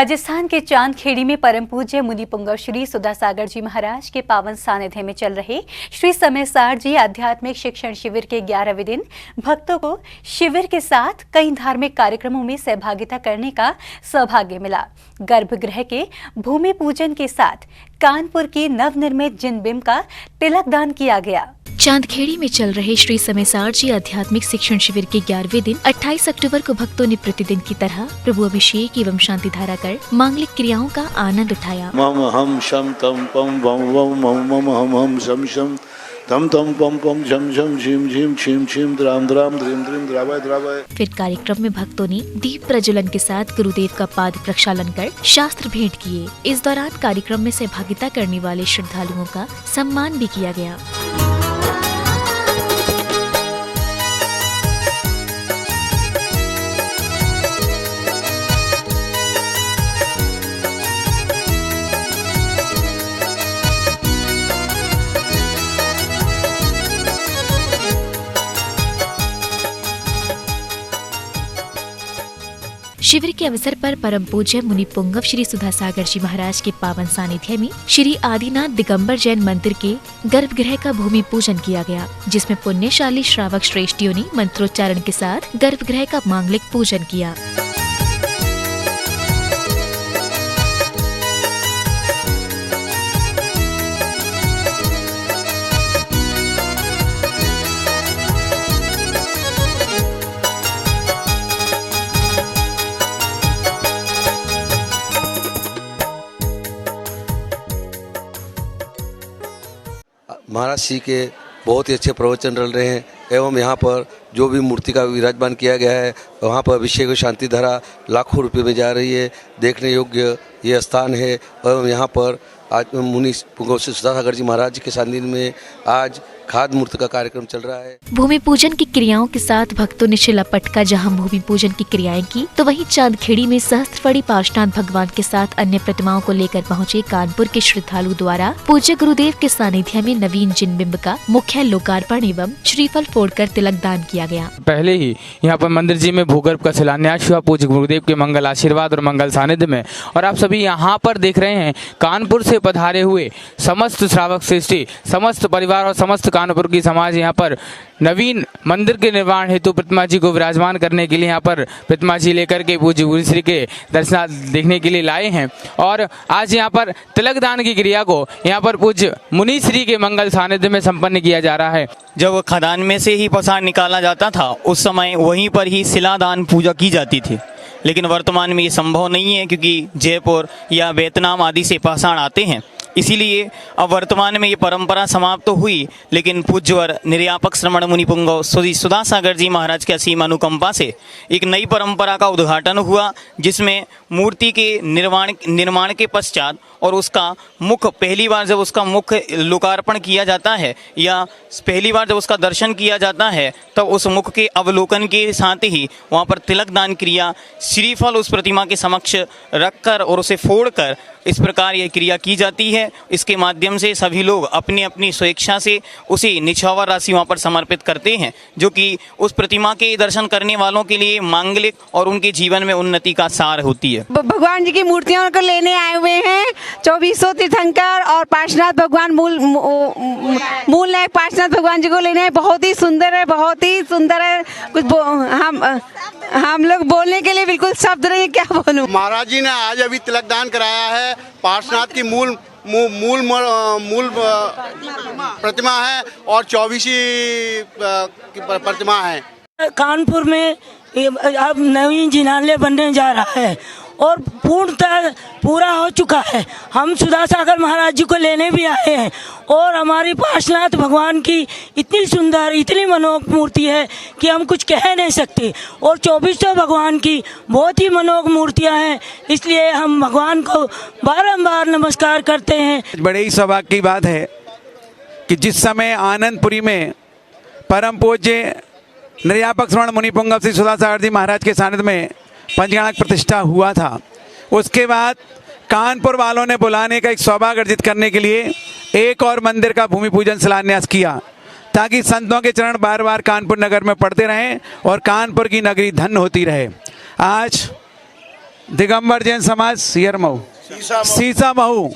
राजस्थान के चांदखेड़ी में परम पूज्य मुनि पुंगव श्री सुधासागर जी महाराज के पावन सानिध्य में चल रहे श्री समयसार जी आध्यात्मिक शिक्षण शिविर के 11वें दिन भक्तों को शिविर के साथ कई धार्मिक कार्यक्रमों में सहभागिता करने का सौभाग्य मिला। गर्भगृह के भूमि पूजन के साथ कानपुर की नवनिर्मित जिनबिंब का तिलक दान किया गया। चांदखेड़ी में चल रहे श्री समयसार जी आध्यात्मिक शिक्षण शिविर के 11वें दिन 28 अक्टूबर को भक्तों ने प्रतिदिन की तरह प्रभु अभिषेक एवं शांति धारा कर मांगलिक क्रियाओं का आनंद उठाया। मम हम शम तम पम वम वम मम मम हम शम शम तम तम पम पम झम झम झिम झिम छिम छिम द्राम द्राम द्रिम द्रिम द्रावय द्रावय। फिर कार्यक्रम में भक्तों ने दीप प्रज्वलन के साथ गुरुदेव का पाद प्रक्षालन कर शास्त्र भेंट किए। इस दौरान कार्यक्रम में सहभागिता करने वाले श्रद्धालुओं का सम्मान भी किया गया। शिविर के अवसर पर परम पूज्य मुनि पुंगव श्री सुधासागर जी महाराज के पावन सानिध्य में श्री आदिनाथ दिगंबर जैन मंदिर के गर्भगृह का भूमि पूजन किया गया, जिसमें पुण्यशाली श्रावक श्रेष्ठियों ने मंत्रोच्चारण के साथ गर्भगृह का मांगलिक पूजन किया। महाराज जी के बहुत ही अच्छे प्रवचन चल रहे हैं एवं यहाँ पर जो भी मूर्ति का विराजमान किया गया है वहाँ पर अभिषेक और शांति धारा लाखों रुपए में जा रही है। देखने योग्य ये स्थान है एवं यहाँ पर आज मुनि पुंगव श्री सुधासागर जी महाराज के सानिध्य में आज खाद मूर्ति का कार्यक्रम चल रहा है। भूमि पूजन की क्रियाओं के साथ भक्तों ने शिलापट का जहां भूमि पूजन की क्रियाएं की, तो वहीं चांदखेड़ी में सहस्त्रफड़ी पार्श्वनाथ भगवान के साथ अन्य प्रतिमाओं को लेकर पहुंचे कानपुर के श्रद्धालु द्वारा पूज्य गुरुदेव के सानिध्य में नवीन जिनबिंब का मुख्य लोकार्पण एवं श्रीफल फोड़कर तिलक दान किया गया। पहले ही यहाँ पर मंदिर जी में भूगर्भ का शिलान्यास हुआ पूज्य गुरुदेव के मंगल आशीर्वाद और मंगल सानिध्य में। और आप सभी यहाँ पर देख रहे हैं कानपुर से पधारे हुए समस्त श्रावक श्रेष्ठी, समस्त परिवार और समस्त कानपुर की समाज यहाँ पर नवीन मंदिर के निर्माण हेतु प्रतिमा जी को विराजमान करने के लिए यहाँ पर प्रतिमा जी लेकर के पूज्य गुरु श्री के दर्शन देखने के लिए लाए हैं। और आज यहाँ पर तिलक दान की क्रिया को यहाँ पर पूज्य मुनि श्री के मंगल सानिध्य में संपन्न किया जा रहा है। जब खदान में से ही पाषाण निकाला जाता था उस समय वहीं पर ही शिलादान पूजा की जाती थी, लेकिन वर्तमान में ये संभव नहीं है क्योंकि जयपुर या वियतनाम आदि से पाषाण आते हैं। इसीलिए अब वर्तमान में ये परंपरा समाप्त तो हुई, लेकिन पूज्यवर निर्यापक श्रमण मुनि पुंगव श्री सुधासागर जी महाराज की असीम अनुकंपा से एक नई परंपरा का उद्घाटन हुआ, जिसमें मूर्ति के निर्माण के पश्चात और उसका मुख पहली बार जब उसका मुख लोकार्पण किया जाता है या पहली बार जब उसका दर्शन किया जाता है तब उस मुख के अवलोकन के साथ ही वहाँ पर तिलक दान क्रिया श्रीफल उस प्रतिमा के समक्ष रखकर और उसे फोड़कर इस प्रकार यह क्रिया की जाती है। इसके माध्यम से सभी लोग अपनी अपनी स्वेच्छा से उसे निछावर राशि वहाँ पर समर्पित करते हैं, जो कि उस प्रतिमा के दर्शन करने वालों के लिए मांगलिक और उनके जीवन में उन्नति का सार होती है। भगवान जी की मूर्तियों को लेने आए हुए हैं 2400 तीर्थंकर और पार्श्वनाथ भगवान मूल नायक पार्श्वनाथ भगवान जी को लेने हैं। बहुत ही सुंदर है, बहुत ही सुंदर है। कुछ हम लोग बोलने के लिए बिल्कुल शब्द नहीं, क्या बोलूं। महाराज जी ने आज अभी तिलक दान कराया है। पार्श्वनाथ की मूल प्रतिमा है और 24 प्रतिमा है। कानपुर में अब नवीन जिनालय बनने जा रहा है और पूर्णतः पूरा हो चुका है। हम सुधासागर महाराज जी को लेने भी आए हैं और हमारी पार्श्वनाथ भगवान की इतनी सुंदर, इतनी मनोहर मूर्ति है कि हम कुछ कह नहीं सकते। और 24 भगवान की बहुत ही मनोहर मूर्तियां हैं, इसलिए हम भगवान को बारंबार नमस्कार करते हैं। बड़े ही सौभाग्य की बात है कि जिस समय आनंदपुरी में परम पूज्य निर्यापक श्रवण मुनि पुंगव श्री सुधासागर जी महाराज के सानिध्य में पंचगणक प्रतिष्ठा हुआ था, उसके बाद कानपुर वालों ने बुलाने का एक सौभाग्य अर्जित करने के लिए एक और मंदिर का भूमि पूजन शिलान्यास किया, ताकि संतों के चरण बार बार कानपुर नगर में पड़ते रहें और कानपुर की नगरी धन्य होती रहे। आज दिगंबर जैन समाज सियरमऊ, सीसा महू,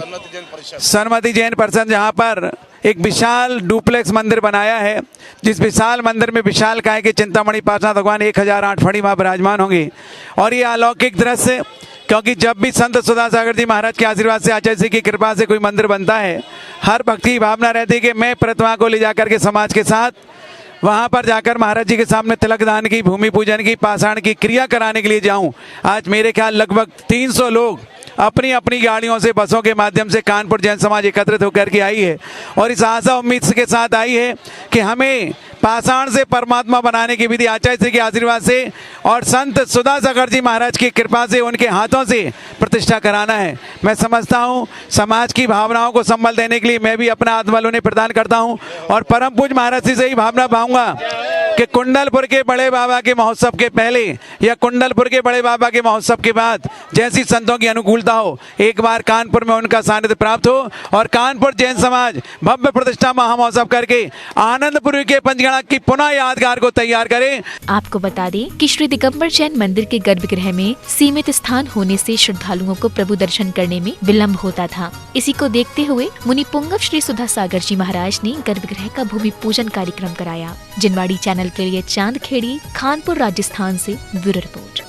सरमती जैन परिषद, जहाँ पर एक विशाल डुप्लेक्स मंदिर बनाया है, जिस विशाल मंदिर में विशाल काय के चिंतामणि पार्षद भगवान 1008 फणी वहाँ विराजमान होंगे। और ये अलौकिक दृश्य, क्योंकि जब भी संत सुधा सागर जी महाराज के आशीर्वाद से, आचार्य जी की कृपा से कोई मंदिर बनता है, हर भक्त की भावना रहती है कि मैं प्रतिमा को ले जाकर के समाज के साथ वहाँ पर जाकर महाराज जी के सामने तिलक दान की, भूमि पूजन की, पाषाण की क्रिया कराने के लिए जाऊँ। आज मेरे ख्याल लगभग 300 लोग अपनी अपनी गाड़ियों से, बसों के माध्यम से कानपुर जैन समाज एकत्रित होकर के आई है और इस आशा उम्मीद के साथ आई है कि हमें पाषाण से परमात्मा बनाने की विधि आचार्य जी के आशीर्वाद से और संत सुधा सागर जी महाराज की कृपा से, उनके हाथों से प्रतिष्ठा कराना है। मैं समझता हूँ समाज की भावनाओं को संबल देने के लिए मैं भी अपना आत्मबल उन्हें प्रदान करता हूँ और परम पूज्य महाराज जी से ही भावना पाऊंगा कि कुंडलपुर के बड़े बाबा के महोत्सव के पहले या कुंडलपुर के बड़े बाबा के महोत्सव के बाद जैसी संतों की अनुकूलता हो, एक बार कानपुर में उनका सानिध्य प्राप्त हो और कानपुर जैन समाज भव्य प्रतिष्ठा महामहोत्सव करके आनंदपुरी के पंचगणक की पुनः यादगार को तैयार करे। आपको बता दें कि श्री दिगंबर जैन मंदिर के गर्भगृह में सीमित स्थान होने से श्रद्धालुओं को प्रभु दर्शन करने में विलम्ब होता था। इसी को देखते हुए मुनि पुंगव श्री सुधा सागर जी महाराज ने गर्भगृह का भूमि पूजन कार्यक्रम कराया। जिनवाड़ी चैनल के लिए चांद खेड़ी, खानपुर, राजस्थान से ब्यूरो रिपोर्ट।